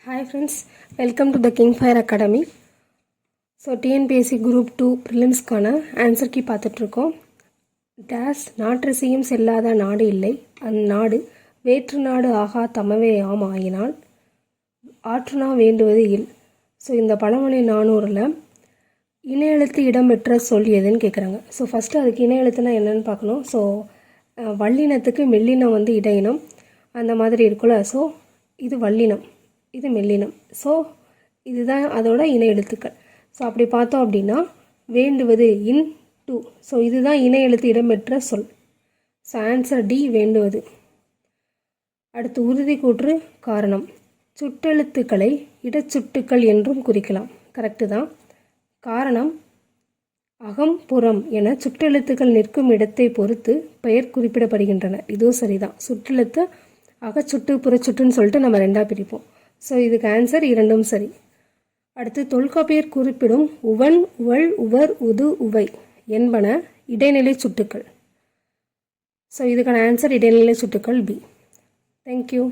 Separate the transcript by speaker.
Speaker 1: Hi friends, welcome to the Kingfire Academy. So TNPSC Group 2 Prelims-கான answer key பார்த்துட்ருக்கோம். டேஸ் நாற்றசியும் செல்லாத நாடு இல்லை, அந்நாடு வேற்று நாடு ஆகா தமவே ஆம் ஆயினால் ஆற்றுனா வேண்டுவது இல். ஸோ இந்த பழமொழி 400ல் இன எழுத்து இடம்பெற்ற சொல் எதுன்னு கேட்குறாங்க. ஸோ ஃபஸ்ட்டு அதுக்கு இன எழுத்துனா என்னென்னு பார்க்கணும். ஸோ வல்லினத்துக்கு மெல்லினம் வந்து இடையினம் அந்த மாதிரி இருக்குல்ல. ஸோ இது வல்லினம், இது மெல்லினம். ஸோ இதுதான் அதோட இன எழுத்துக்கள். ஸோ அப்படி பார்த்தோம் அப்படின்னா வேண்டுவது இன் டூ. ஸோ இதுதான் இன எழுத்து இடம்பெற்ற சொல். ஸோ ஆன்சர் டி வேண்டுவது. அடுத்து உறுதி கூற்று காரணம். சுட்டெழுத்துக்களை இடச்சுட்டுக்கள் என்றும் குறிக்கலாம். கரெக்டு தான். காரணம் அகம் புறம் என சுட்டெழுத்துக்கள் நிற்கும் இடத்தை பொறுத்து பெயர் குறிப்பிடப்படுகின்றன. இதுவும் சரிதான். சுற்றெழுத்து அகச்சுட்டு புறச்சுட்டுன்னு சொல்லிட்டு நம்ம ரெண்டாக பிரிப்போம். ஸோ இதுக்கு ஆன்சர் இரண்டும் சரி. அடுத்து தொல்காப்பியர் குறிப்பிடும் உவன் உவள் உவர் உது உவை என்பன இடைநிலை சுட்டுக்கள். ஸோ இதுக்கான ஆன்சர் இடைநிலை சுட்டுக்கள் பி. தேங்க்யூ.